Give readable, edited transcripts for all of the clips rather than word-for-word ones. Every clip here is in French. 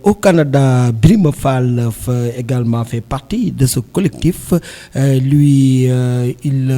Au Canada, Birima Fall également fait partie de ce collectif. Il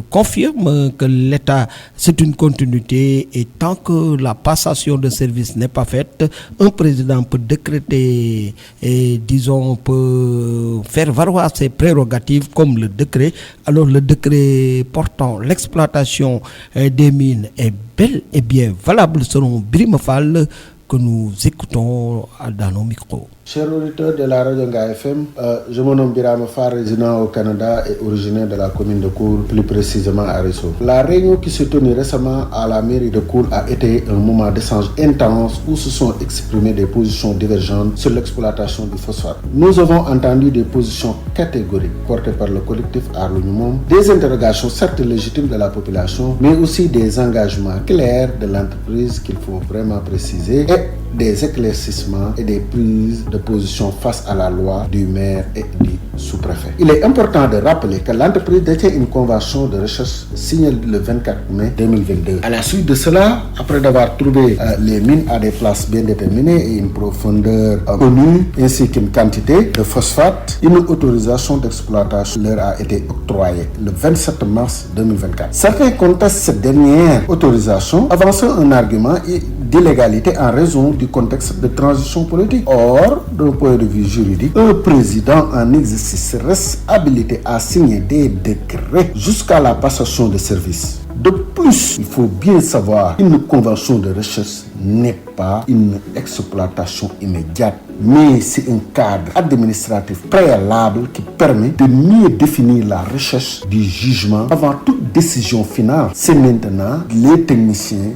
confirme que l'État, c'est une continuité et tant que la passation de service n'est pas faite, un président peut décréter et, disons, peut faire valoir ses prérogatives comme le décret. Alors le décret portant l'exploitation des mines est bel et bien valable selon Birima Fall, que nous écoutons dans nos micros. Chers auditeurs de la radio Nga FM, je me nomme Birama Fall, résident au Canada et originaire de la commune de Koul, plus précisément à Risso. La réunion qui s'est tenue récemment à la mairie de Koul a été un moment d'échange intense où se sont exprimées des positions divergentes sur l'exploitation du phosphate. Nous avons entendu des positions catégoriques portées par le collectif Arlunumom, des interrogations certes légitimes de la population, mais aussi des engagements clairs de l'entreprise qu'il faut vraiment préciser et des éclaircissements et des prises de position face à la loi du maire et du sous-préfet. Il est important de rappeler que l'entreprise détient une convention de recherche signée le 24 mai 2022. À la suite de cela, après d'avoir trouvé les mines à des places bien déterminées et une profondeur connue, ainsi qu'une quantité de phosphate, une autorisation d'exploitation leur a été octroyée le 27 mars 2024. Certains contestent cette dernière autorisation, avançant un argument d'illégalité en raison du contexte de transition politique. Or, d'un point de vue juridique, un président en exercice reste habilité à signer des décrets jusqu'à la passation de service. De plus, il faut bien savoir qu'une convention de recherche n'est pas une exploitation immédiate, mais c'est un cadre administratif préalable qui permet de mieux définir la recherche du jugement avant toute décision finale. C'est maintenant les techniciens,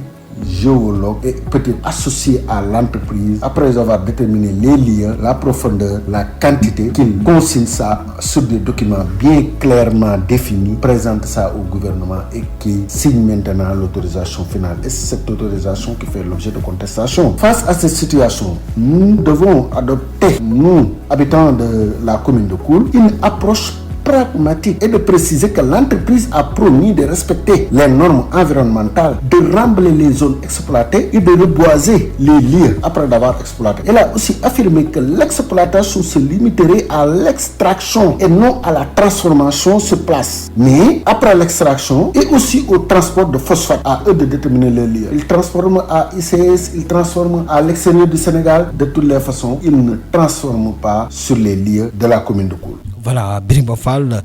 géologues et peut-être associés à l'entreprise, après avoir déterminé les lieux, la profondeur, la quantité, qu'ils consignent ça sur des documents bien clairement définis, présentent ça au gouvernement et qui signent maintenant l'autorisation finale. Et c'est cette autorisation qui fait l'objet de contestation. Face à cette situation, nous devons adopter, nous, habitants de la commune de Koul, une approche pragmatique et de préciser que l'entreprise a promis de respecter les normes environnementales, de remblayer les zones exploitées et de reboiser les lieux après d'avoir exploité. Elle a aussi affirmé que l'exploitation se limiterait à l'extraction et non à la transformation sur place. Mais après l'extraction et aussi au transport de phosphate, à eux de déterminer les lieux. Ils transforment à ICS, ils transforment à l'extérieur du Sénégal. De toutes les façons, ils ne transforment pas sur les lieux de la commune de Koul. Voilà, Birima Fall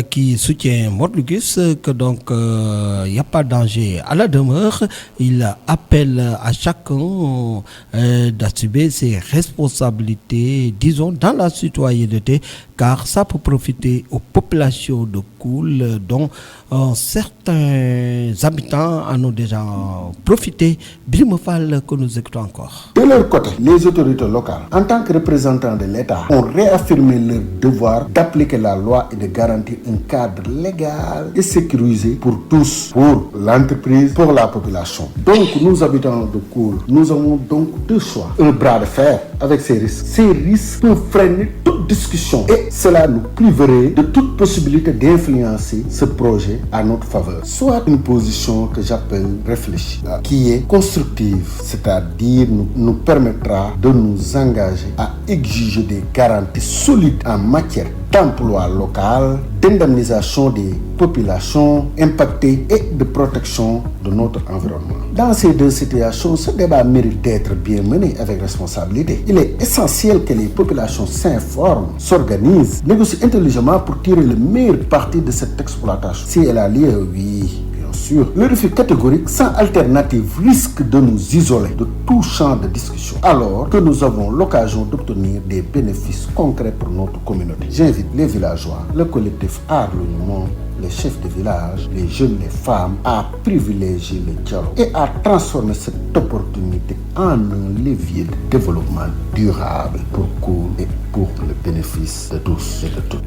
qui soutient Morlugus que donc il n'y a pas de danger à la demeure. Il appelle à chacun d'assumer ses responsabilités, disons, dans la citoyenneté, car ça peut profiter aux populations de Koul, dont certains habitants en ont déjà profité. Birima Fall que nous écoutons encore. De leur côté, les autorités locales, en tant que représentants de l'État, ont réaffirmé leur devoir d'appliquer la loi et de garantir un cadre légal et sécurisé pour tous, pour l'entreprise, pour la population. Donc, nous habitants de Koul, nous avons donc deux choix. Un bras de fer avec ces risques. Ces risques peuvent freiner toute discussion et cela nous priverait de toute possibilité d'influencer ce projet à notre faveur. Soit une position que j'appelle réfléchie, qui est constructive, c'est-à-dire nous permettra de nous engager à exiger des garanties solides en matière d'emploi local, d'indemnisation des populations impactées et de protection de notre environnement. Dans ces deux situations, ce débat mérite d'être bien mené avec responsabilité. Il est essentiel que les populations s'informent, s'organisent, négocient intelligemment pour tirer le meilleur parti de cette exploitation. Si elle a lieu, oui. Le refus catégorique sans alternative risque de nous isoler de tout champ de discussion, alors que nous avons l'occasion d'obtenir des bénéfices concrets pour notre communauté. J'invite les villageois, le collectif Arlunumom, les chefs de village, les jeunes, les femmes à privilégier le dialogue et à transformer cette opportunité en un levier de développement durable pour Koul et pour le bénéfice de tous et de toutes.